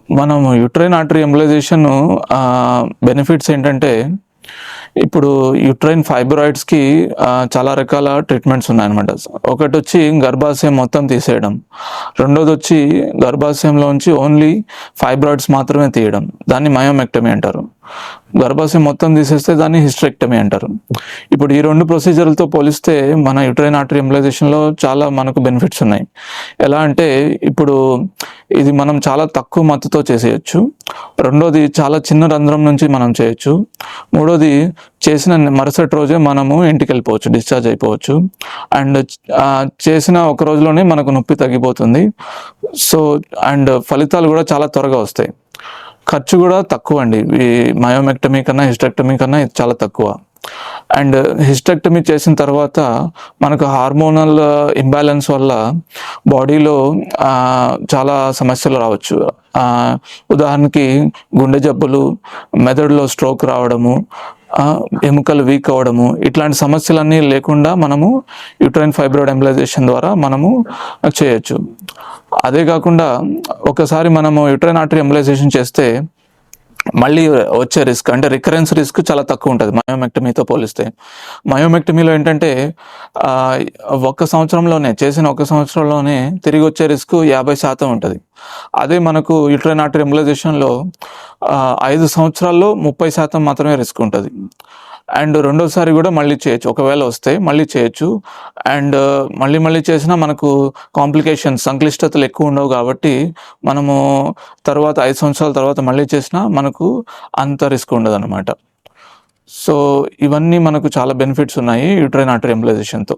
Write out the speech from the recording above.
మనం uterine artery embolisation benefits ఏంటంటే, ఇప్పుడు యూట్రైన్ ఫైబ్రాయిడ్స్‌కి చాలా రకాల ట్రీట్మెంట్స్ ఉన్నాయన్నమాట. ఒకటొచ్చి గర్భాశయం మొత్తం తీసేయడం. రెండోదొచ్చి గర్భాశయంలోంచి ఓన్లీ ఫైబ్రాయిడ్స్ మాత్రమే తీయడం. దాన్ని మయోమెక్టమీ అంటారు. గర్భాశయం మొత్తం తీసేస్తే దాన్ని హిస్టరెక్టమీ అంటారు. ఇప్పుడు ఈ 2 ప్రొసీజర్‌లతో పోలిస్తే మన యూట్రైన్ ఆర్టరీ ఎంబోలైజేషన్‌లో చాలా మనకు బెనిఫిట్స్ ఉన్నాయి. ఎలా అంటే, ఇప్పుడు ఇది మనం చాలా తక్కువ మత్తుతో చేసేయొచ్చు. రెండోది చాలా చిన్న రంధ్రం నుంచి మనం చేయొచ్చు. మూడోది చేసిన మరుసటి రోజే మనము ఇంటికెళ్ళిపోవచ్చు, డిశ్చార్జ్ అయిపోవచ్చు. అండ్ చేసిన ఒక రోజులోనే మనకు నొప్పి తగ్గిపోతుంది. సో అండ్ ఫలితాలు కూడా చాలా త్వరగా వస్తాయి. ఖర్చు కూడా తక్కువండి. ఈ మయోమెక్టమీ కన్నా, హిస్టెక్టమీ కన్నా ఇది చాలా తక్కువ. అండ్ హిస్టెక్టమీ చేసిన తర్వాత మనకు హార్మోనల్ ఇంబ్యాలెన్స్ వల్ల బాడీలో చాలా సమస్యలు రావచ్చు. ఉదాహరణకి గుండె జబ్బులు, మెదడులో స్ట్రోక్ రావడము, ఎముకలు వీక్ అవ్వడము, ఇట్లాంటి సమస్యలన్నీ లేకుండా మనము యూట్రైన్ ఫైబ్రాయిడ్ ఎంబోలైజేషన్ ద్వారా మనము చేయొచ్చు. అదే కాకుండా ఒకసారి మనము యూట్రైన్ ఆర్టరీ ఎంబోలైజేషన్ చేస్తే మళ్ళీ వచ్చే రిస్క్ అంటే రికరెన్స్ రిస్క్ చాలా తక్కువ ఉంటుంది మయోమెక్టమీతో పోలిస్తే. మయోమెక్టమీలో ఏంటంటే చేసిన ఒక సంవత్సరంలోనే తిరిగి వచ్చే రిస్క్ 50% ఉంటుంది. అదే మనకు యూట్రైన్ ఆర్టరీ ఎంబోలైజేషన్లో 5 సంవత్సరాల్లో 30% మాత్రమే రిస్క్ ఉంటుంది. అండ్ రెండోసారి కూడా మళ్ళీ చేయొచ్చు, ఒకవేళ వస్తే మళ్ళీ చేయొచ్చు. అండ్ మళ్ళీ చేసినా మనకు కాంప్లికేషన్స్, సంక్లిష్టతలు ఎక్కువ ఉండవు కాబట్టి మనము తర్వాత 5 సంవత్సరాల తర్వాత మళ్ళీ చేసినా మనకు అంత రిస్క్ ఉండదు అనమాట. సో ఇవన్నీ మనకు చాలా బెనిఫిట్స్ ఉన్నాయి యూట్రైన్ ఆర్టరీ ఎంబోలైజేషన్తో.